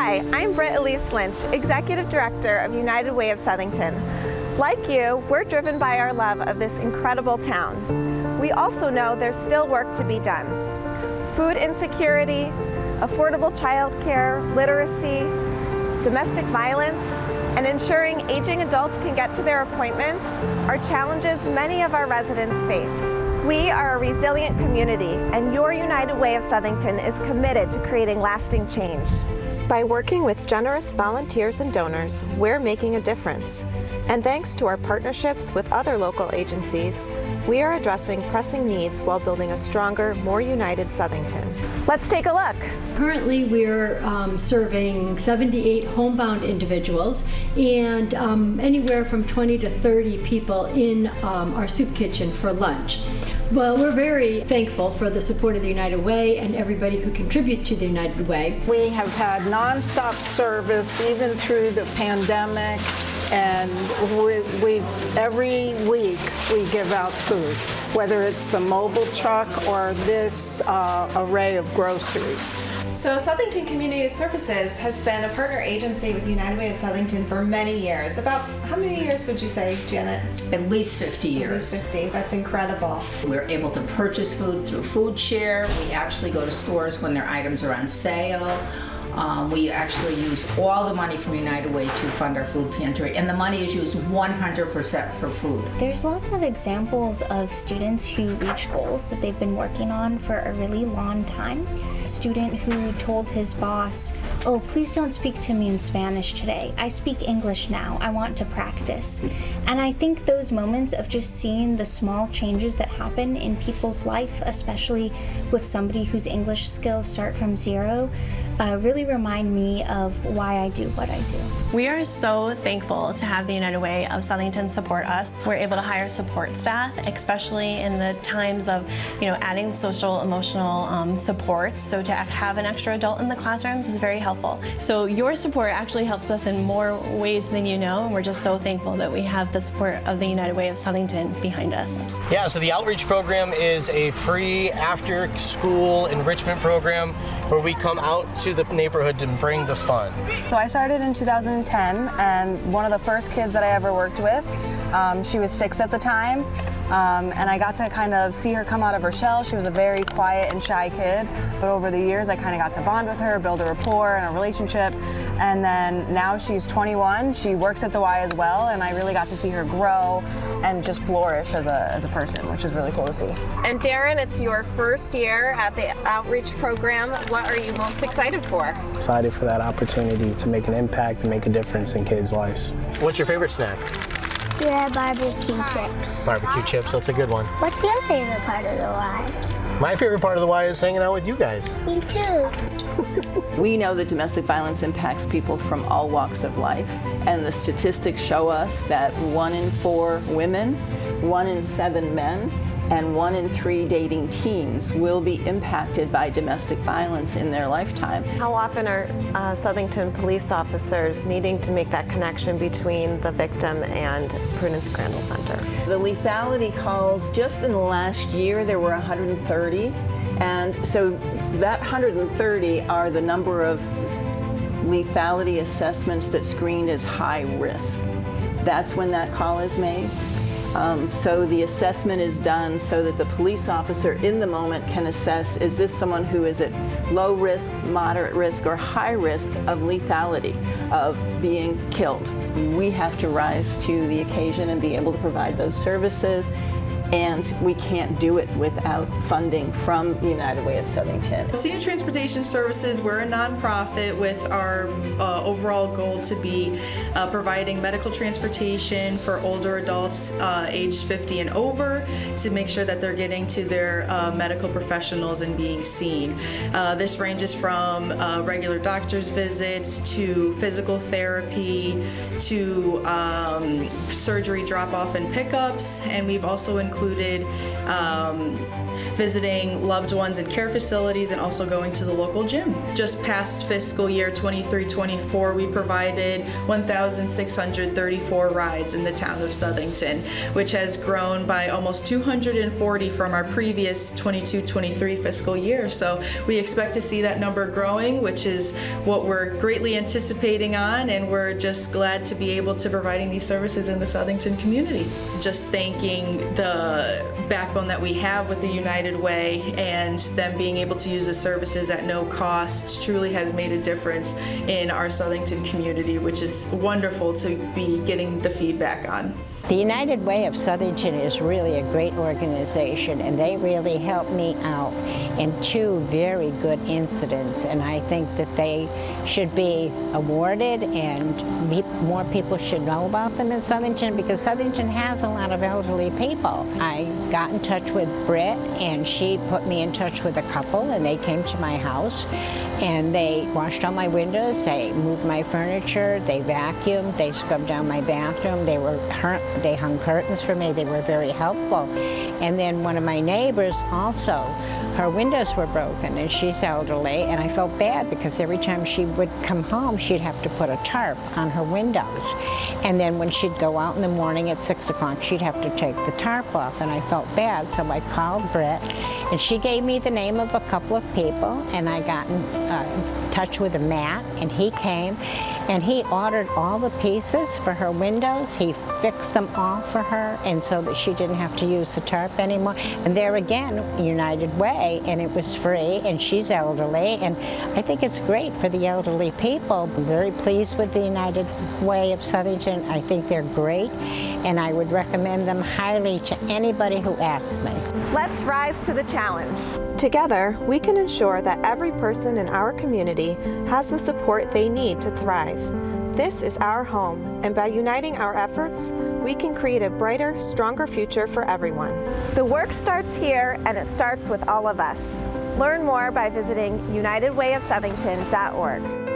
Hi, I'm Britt Elise Lynch, Executive Director of United Way of Southington. Like you, we're driven by our love of this incredible town. We also know there's still work to be done. Food insecurity, affordable childcare, literacy, domestic violence, and ensuring aging adults can get to their appointments are challenges many of our residents face. We are a resilient community, and your United Way of Southington is committed to creating lasting change. By working with generous volunteers and donors, we're making a difference. And thanks to our partnerships with other local agencies, we are addressing pressing needs while building a stronger, more united Southington. Let's take a look. Currently, we're serving 78 homebound individuals and anywhere from 20 to 30 people in our soup kitchen for lunch. Well, we're very thankful for the support of the United Way and everybody who contributes to the United Way. We have had nonstop service even through the pandemic, and every week we give out food, whether it's the mobile truck or this array of groceries. So Southington Community Services has been a partner agency with United Way of Southington for many years. About how many years would you say, Janet? At least 50 years. At least 50. That's incredible. We're able to purchase food through Food Share. We actually go to stores when their items are on sale. We actually use all the money from United Way to fund our food pantry, and the money is used 100% for food. There's lots of examples of students who reach goals that they've been working on for a really long time. A student who told his boss, "Oh, please don't speak to me in Spanish today. I speak English now. I want to practice." And I think those moments of just seeing the small changes that happen in people's life, especially with somebody whose English skills start from zero, really remind me of why I do what I do. We are so thankful to have the United Way of Southington support us. We're able to hire support staff, especially in the times of, adding social, emotional support. So to have an extra adult in the classrooms is very helpful. So your support actually helps us in more ways than you know, and we're just so thankful that we have the support of the United Way of Southington behind us. Yeah, so the Outreach Program is a free after-school enrichment program where we come out to the neighborhood to bring the fun. So I started in 2010, and one of the first kids that I ever worked with, she was 6 at the time, and I got to kind of see her come out of her shell. She was a very quiet and shy kid, but over the years I kind of got to bond with her, build a rapport and a relationship, and then now she's 21, she works at the Y as well, and I really got to see her grow and just flourish as a person, which is really cool to see. And Darren, it's your first year at the Outreach Program. What are you most excited for? Excited for that opportunity to make an impact and make a difference in kids' lives. What's your favorite snack? Yeah, barbecue chips. Barbecue chips, that's a good one. What's your favorite part of the Y? My favorite part of the Y is hanging out with you guys. Me too. We know that domestic violence impacts people from all walks of life, and the statistics show us that 1 in 4 women, 1 in 7 men, and 1 in 3 dating teens will be impacted by domestic violence in their lifetime. How often are Southington police officers needing to make that connection between the victim and Prudence Crandall Center? The lethality calls, just in the last year, there were 130. And so that 130 are the number of lethality assessments that screened as high risk. That's when that call is made. So the assessment is done so that the police officer in the moment can assess, is this someone who is at low risk, moderate risk, or high risk of lethality, of being killed. We have to rise to the occasion and be able to provide those services. And we can't do it without funding from the United Way of Southington. Senior Transportation Services, we're a nonprofit with our overall goal to be providing medical transportation for older adults aged 50 and over, to make sure that they're getting to their medical professionals and being seen. This ranges from regular doctor's visits to physical therapy to surgery drop-off and pickups, and we've also included included visiting loved ones in care facilities and also going to the local gym. Just past fiscal year 23-24, we provided 1,634 rides in the town of Southington, which has grown by almost 240 from our previous 22-23 fiscal year. So we expect to see that number growing, which is what we're greatly anticipating on, and we're just glad to be able to providing these services in the Southington community. Just thanking the backbone that we have with the United Way and them being able to use the services at no cost truly has made a difference in our Southington community, which is wonderful to be getting the feedback on. The United Way of Southington is really a great organization, and they really helped me out in 2 very good incidents, and I think that they should be awarded and more people should know about them in Southington, because Southington has a lot of elderly people. I got in touch with Britt, and she put me in touch with a couple, and they came to my house and they washed all my windows, they moved my furniture, they vacuumed, they scrubbed down my bathroom, they hung curtains for me. They were very helpful. And then one of my neighbors also, her windows were broken, and she's elderly, and I felt bad because every time she would come home, she'd have to put a tarp on her windows. And then when she'd go out in the morning at 6 o'clock, she'd have to take the tarp off, and I felt bad, so I called Britt, and she gave me the name of a couple of people, and I got in touch with a Matt, and he came, and he ordered all the pieces for her windows. He fixed them all for her, and so that she didn't have to use the tarp anymore. And there again, United Way, and it was free, and she's elderly, and I think it's great for the elderly people. I'm very pleased with the United Way of Southington. I think they're great, and I would recommend them highly to anybody who asks me. Let's rise to the challenge. Together, we can ensure that every person in our community has the support they need to thrive. This is our home, and by uniting our efforts, we can create a brighter, stronger future for everyone. The work starts here, and it starts with all of us. Learn more by visiting unitedwayofsouthington.org.